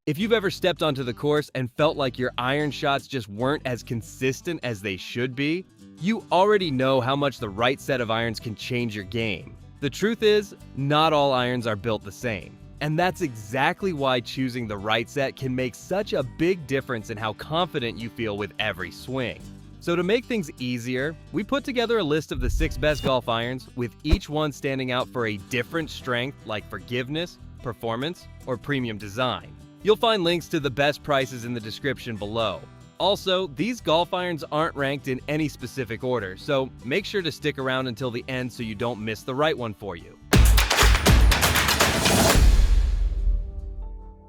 If you've ever stepped onto the course and felt like your iron shots just weren't as consistent as they should be, you already know how much the right set of irons can change your game. The truth is, not all irons are built the same. And that's exactly why choosing the right set can make such a big difference in how confident you feel with every swing. So to make things easier, we put together a list of the 6 best golf irons, with each one standing out for a different strength like forgiveness, performance, or premium design. You'll find links to the best prices in the description below. Also, these golf irons aren't ranked in any specific order, so make sure to stick around until the end so you don't miss the right one for you.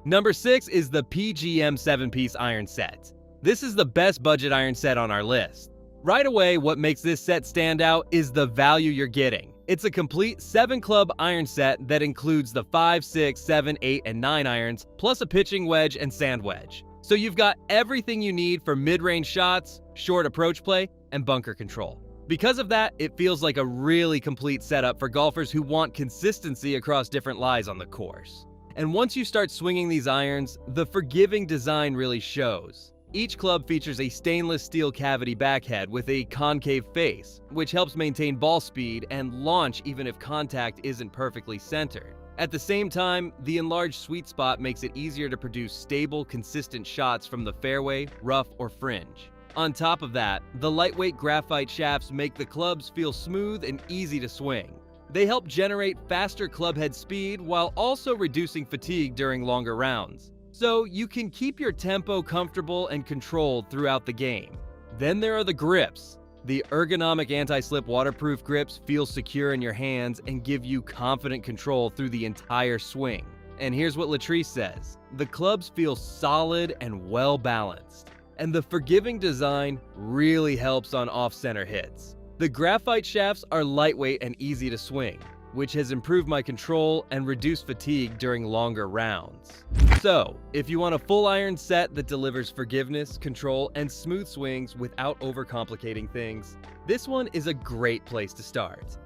Number 6 is the PGM 7-piece iron set. This is the best budget iron set on our list. Right away, what makes this set stand out is the value you're getting. It's a complete 7-club iron set that includes the 5, 6, 7, 8, and 9 irons, plus a pitching wedge and sand wedge. So you've got everything you need for mid-range shots, short approach play, and bunker control. Because of that, it feels like a really complete setup for golfers who want consistency across different lies on the course. And once you start swinging these irons, the forgiving design really shows. Each club features a stainless steel cavity backhead with a concave face, which helps maintain ball speed and launch even if contact isn't perfectly centered. At the same time, the enlarged sweet spot makes it easier to produce stable, consistent shots from the fairway, rough, or fringe. On top of that, the lightweight graphite shafts make the clubs feel smooth and easy to swing. They help generate faster clubhead speed while also reducing fatigue during longer rounds. So you can keep your tempo comfortable and controlled throughout the game. Then there are the grips. The ergonomic anti-slip waterproof grips feel secure in your hands and give you confident control through the entire swing. And here's what Latrice says: the clubs feel solid and well balanced. And the forgiving design really helps on off-center hits. The graphite shafts are lightweight and easy to swing, which has improved my control and reduced fatigue during longer rounds. So, if you want a full iron set that delivers forgiveness, control, and smooth swings without overcomplicating things, this one is a great place to start.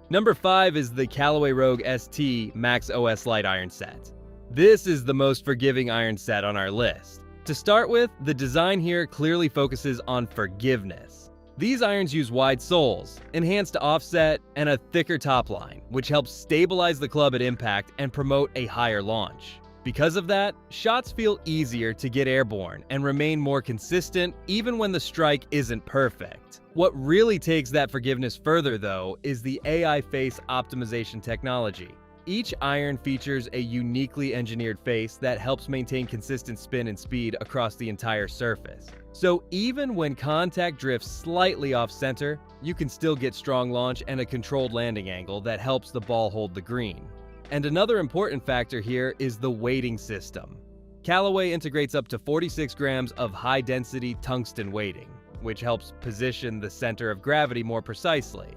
Number 5 is the Callaway Rogue ST Max OS Light Iron Set. This is the most forgiving iron set on our list. To start with, the design here clearly focuses on forgiveness. These irons use wide soles, enhanced offset, and a thicker top line, which helps stabilize the club at impact and promote a higher launch. Because of that, shots feel easier to get airborne and remain more consistent even when the strike isn't perfect. What really takes that forgiveness further, though, is the AI face optimization technology. Each iron features a uniquely engineered face that helps maintain consistent spin and speed across the entire surface. So even when contact drifts slightly off-center, you can still get strong launch and a controlled landing angle that helps the ball hold the green. And another important factor here is the weighting system. Callaway integrates up to 46 grams of high-density tungsten weighting, which helps position the center of gravity more precisely.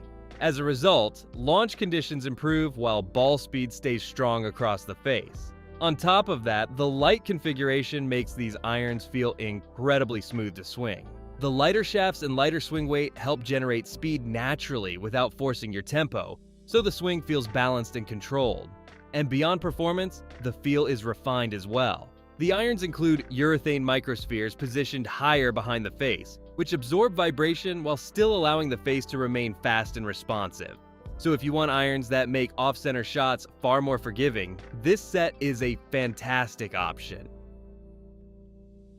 As a result, launch conditions improve while ball speed stays strong across the face. On top of that, the light configuration makes these irons feel incredibly smooth to swing. The lighter shafts and lighter swing weight help generate speed naturally without forcing your tempo, so the swing feels balanced and controlled. And beyond performance, the feel is refined as well. The irons include urethane microspheres positioned higher behind the face, which absorb vibration while still allowing the face to remain fast and responsive. So if you want irons that make off-center shots far more forgiving, this set is a fantastic option.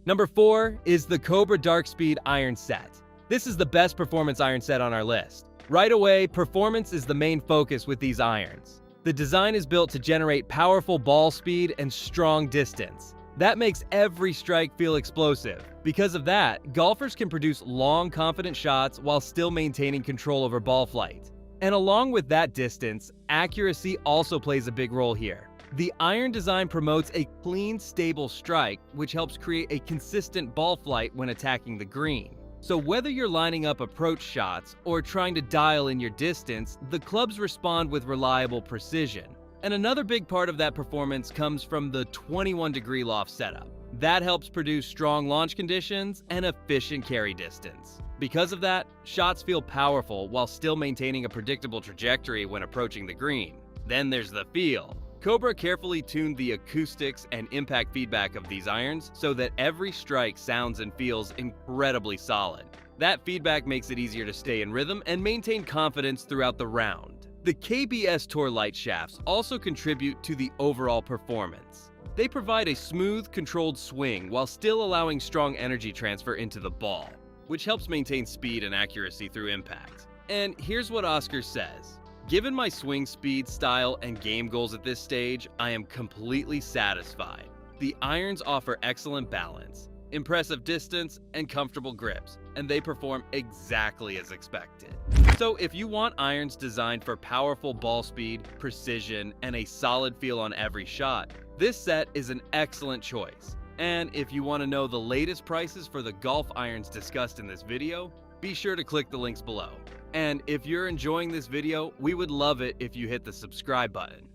Number 4 is the Cobra Dark Speed Iron Set. This is the best performance iron set on our list. Right away, performance is the main focus with these irons. The design is built to generate powerful ball speed and strong distance. That makes every strike feel explosive. Because of that, golfers can produce long, confident shots while still maintaining control over ball flight. And along with that distance, accuracy also plays a big role here. The iron design promotes a clean, stable strike, which helps create a consistent ball flight when attacking the green. So whether you're lining up approach shots or trying to dial in your distance, the clubs respond with reliable precision. And another big part of that performance comes from the 21-degree loft setup. That helps produce strong launch conditions and efficient carry distance. Because of that, shots feel powerful while still maintaining a predictable trajectory when approaching the green. Then there's the feel. Cobra carefully tuned the acoustics and impact feedback of these irons so that every strike sounds and feels incredibly solid. That feedback makes it easier to stay in rhythm and maintain confidence throughout the round. The KBS Tour light shafts also contribute to the overall performance. They provide a smooth, controlled swing while still allowing strong energy transfer into the ball, which helps maintain speed and accuracy through impact. And here's what Oscar says: "Given my swing speed, style, and game goals at this stage, I am completely satisfied. The irons offer excellent balance, impressive distance, and comfortable grips, and they perform exactly as expected." So if you want irons designed for powerful ball speed, precision, and a solid feel on every shot, this set is an excellent choice. And if you want to know the latest prices for the golf irons discussed in this video, be sure to click the links below. And if you're enjoying this video, we would love it if you hit the subscribe button.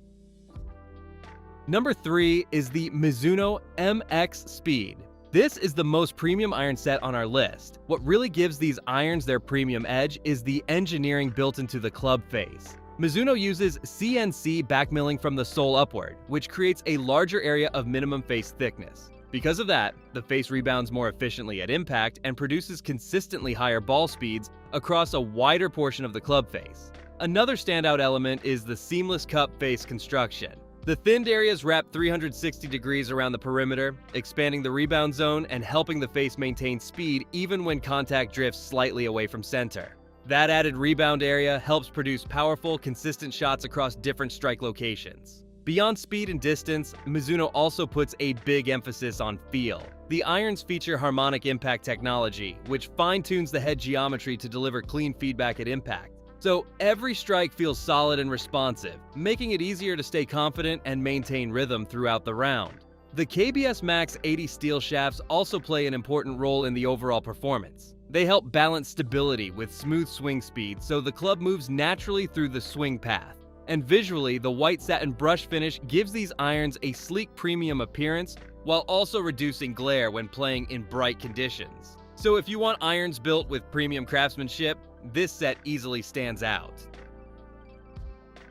Number 3 is the Mizuno MX Speed. This is the most premium iron set on our list. What really gives these irons their premium edge is the engineering built into the club face. Mizuno uses CNC backmilling from the sole upward, which creates a larger area of minimum face thickness. Because of that, the face rebounds more efficiently at impact and produces consistently higher ball speeds across a wider portion of the club face. Another standout element is the seamless cup face construction. The thinned areas wrap 360 degrees around the perimeter, expanding the rebound zone and helping the face maintain speed even when contact drifts slightly away from center. That added rebound area helps produce powerful, consistent shots across different strike locations. Beyond speed and distance, Mizuno also puts a big emphasis on feel. The irons feature harmonic impact technology, which fine-tunes the head geometry to deliver clean feedback at impact. So every strike feels solid and responsive, making it easier to stay confident and maintain rhythm throughout the round. The KBS Max 80 steel shafts also play an important role in the overall performance. They help balance stability with smooth swing speed so the club moves naturally through the swing path. And visually, the white satin brush finish gives these irons a sleek premium appearance while also reducing glare when playing in bright conditions. So if you want irons built with premium craftsmanship, this set easily stands out.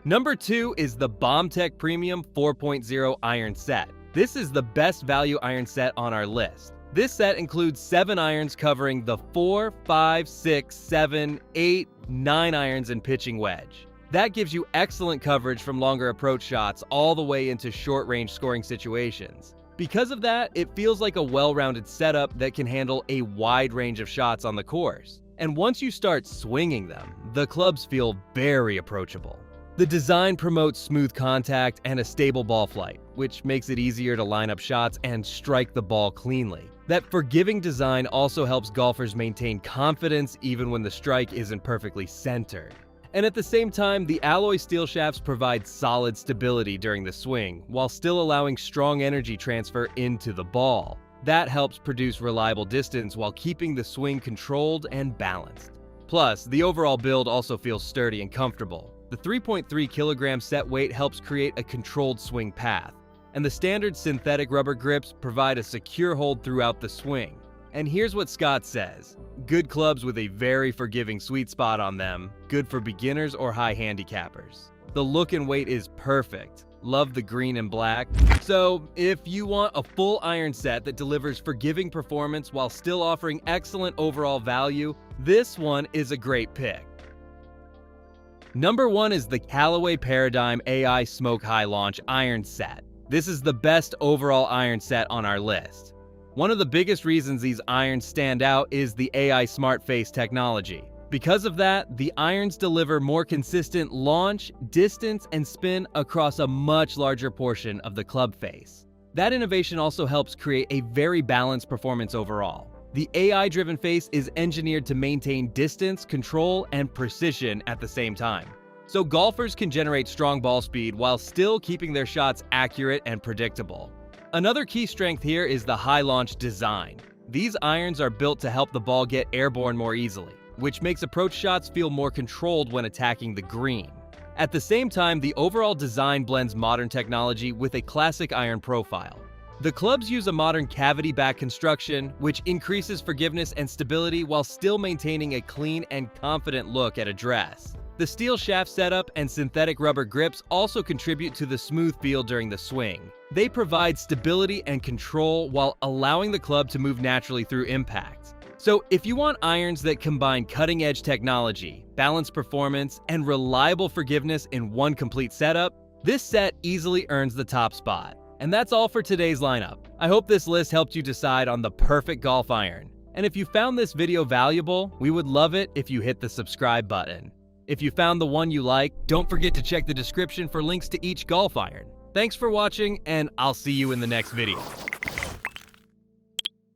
Number 2 is the BombTech Premium 4.0 iron set. This is the best value iron set on our list. This set includes 7 irons covering the 4, 5, 6, 7, 8, 9 irons and pitching wedge. That gives you excellent coverage from longer approach shots all the way into short-range scoring situations. Because of that, it feels like a well-rounded setup that can handle a wide range of shots on the course. And once you start swinging them, the clubs feel very approachable. The design promotes smooth contact and a stable ball flight, which makes it easier to line up shots and strike the ball cleanly. That forgiving design also helps golfers maintain confidence even when the strike isn't perfectly centered. And at the same time, the alloy steel shafts provide solid stability during the swing, while still allowing strong energy transfer into the ball. That helps produce reliable distance while keeping the swing controlled and balanced. Plus, the overall build also feels sturdy and comfortable. The 3.3 kilogram set weight helps create a controlled swing path, and the standard synthetic rubber grips provide a secure hold throughout the swing. And here's what Scott says: "Good clubs with a very forgiving sweet spot on them, good for beginners or high handicappers. The look and weight is perfect. Love the green and black." So if you want a full iron set that delivers forgiving performance while still offering excellent overall value, this one is a great pick. Number 1 is the Callaway Paradigm AI Smoke High Launch Iron Set. This is the best overall iron set on our list. One of the biggest reasons these irons stand out is the AI Smart Face technology. Because of that, the irons deliver more consistent launch, distance, and spin across a much larger portion of the club face. That innovation also helps create a very balanced performance overall. The AI-driven face is engineered to maintain distance, control, and precision at the same time. So golfers can generate strong ball speed while still keeping their shots accurate and predictable. Another key strength here is the high launch design. These irons are built to help the ball get airborne more easily, which makes approach shots feel more controlled when attacking the green. At the same time, the overall design blends modern technology with a classic iron profile. The clubs use a modern cavity back construction, which increases forgiveness and stability while still maintaining a clean and confident look at address. The steel shaft setup and synthetic rubber grips also contribute to the smooth feel during the swing. They provide stability and control while allowing the club to move naturally through impact. So if you want irons that combine cutting-edge technology, balanced performance, and reliable forgiveness in one complete setup, this set easily earns the top spot. And that's all for today's lineup. I hope this list helped you decide on the perfect golf iron. And if you found this video valuable, we would love it if you hit the subscribe button. If you found the one you like, don't forget to check the description for links to each golf iron. Thanks for watching, and I'll see you in the next video.